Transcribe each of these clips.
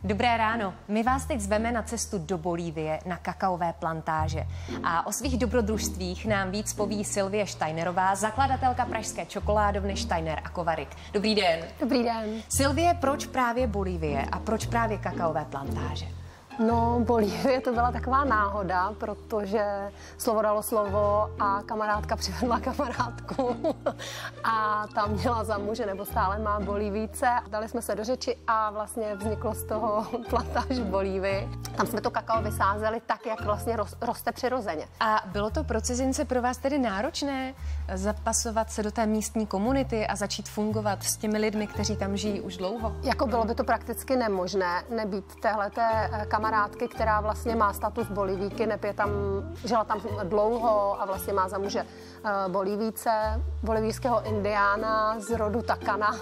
Dobré ráno. My vás teď zveme na cestu do Bolívie na kakaové plantáže. A o svých dobrodružstvích nám víc poví Sylvie Steinerová, zakladatelka pražské čokoládovny Steiner & Kovarik. Dobrý den. Dobrý den. Sylvie, proč právě Bolívie a proč právě kakaové plantáže? No, Bolívie to byla taková náhoda, protože slovo dalo slovo a kamarádka přivedla kamarádku a ta měla za muže, nebo stále má Bolívíce. Dali jsme se do řeči a vlastně vzniklo z toho plantáž v Bolívii. Tam jsme to kakao vysázeli tak, jak vlastně roste přirozeně. A bylo to pro cizince pro vás tedy náročné zapasovat se do té místní komunity a začít fungovat s těmi lidmi, kteří tam žijí už dlouho? Jako bylo by to prakticky nemožné nebýt téhleté kamarádky, která vlastně má status Bolivíky, žila tam dlouho a vlastně má za muže Bolívíce, bolivijského indiána z rodu Takana.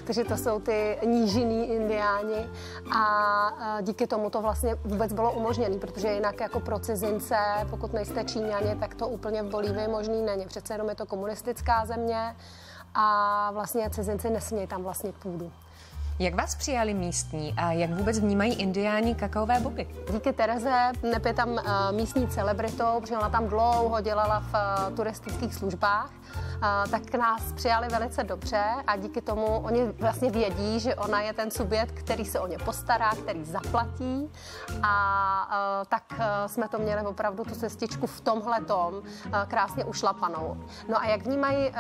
Takže to jsou ty nížinní indiáni a díky tomu to vlastně vůbec bylo umožněné, protože jinak jako pro cizince, pokud nejste Číňani, tak to úplně v Bolívii možný není. Přece jenom je to komunistická země a vlastně cizinci nesmějí tam vlastnit půdu. Jak vás přijali místní a jak vůbec vnímají indiáni kakaové boby? Díky Tereze, neb je tam místní celebritou, protože ona tam dlouho dělala v turistických službách, tak nás přijali velice dobře a díky tomu oni vlastně vědí, že ona je ten subjekt, který se o ně postará, který zaplatí a tak jsme to měli opravdu tu cestičku v tomhletom krásně ušlapanou. No a jak vnímají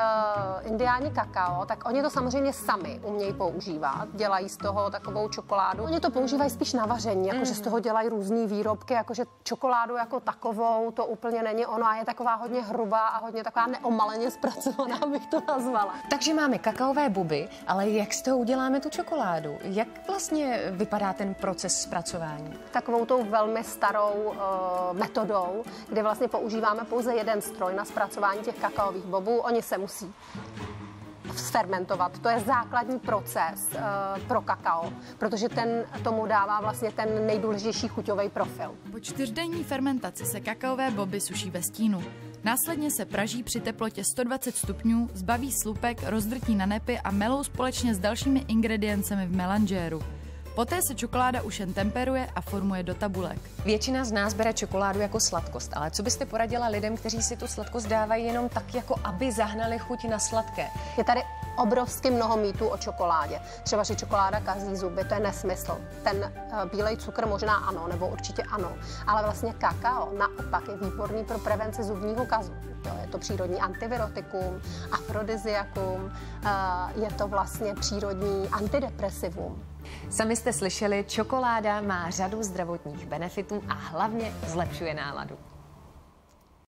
indiáni kakao, tak oni to samozřejmě sami umějí používat. Dělají z toho takovou čokoládu. Oni to používají spíš na vaření, jakože z toho dělají různý výrobky, jakože čokoládu jako takovou, to úplně není ono a je taková hodně hrubá a hodně taková neomaleně zpracovaná, bych to nazvala. Takže máme kakaové boby, ale jak z toho uděláme tu čokoládu? Jak vlastně vypadá ten proces zpracování? Takovou tou velmi starou metodou, kdy vlastně používáme pouze jeden stroj na zpracování těch kakaových bobů. Oni se musí sfermentovat. To je základní proces pro kakao, protože ten tomu dává vlastně ten nejdůležitější chuťový profil. Po 4denní fermentaci se kakaové boby suší ve stínu. Následně se praží při teplotě 120 stupňů, zbaví slupek, rozdrtí na nepy a melou společně s dalšími ingrediencemi v melanžéru. Poté se čokoláda už jen temperuje a formuje do tabulek. Většina z nás bere čokoládu jako sladkost, ale co byste poradila lidem, kteří si tu sladkost dávají jenom tak, jako aby zahnali chuť na sladké? Je tady obrovsky mnoho mýtů o čokoládě. Třeba, že čokoláda kazí zuby, to je nesmysl. Ten bílej cukr možná ano, nebo určitě ano, ale vlastně kakao naopak je výborný pro prevenci zubního kazu. Je to přírodní antivirotikum, afrodiziakum, je to vlastně přírodní antidepresivum. Sami jste slyšeli, čokoláda má řadu zdravotních benefitů a hlavně zlepšuje náladu.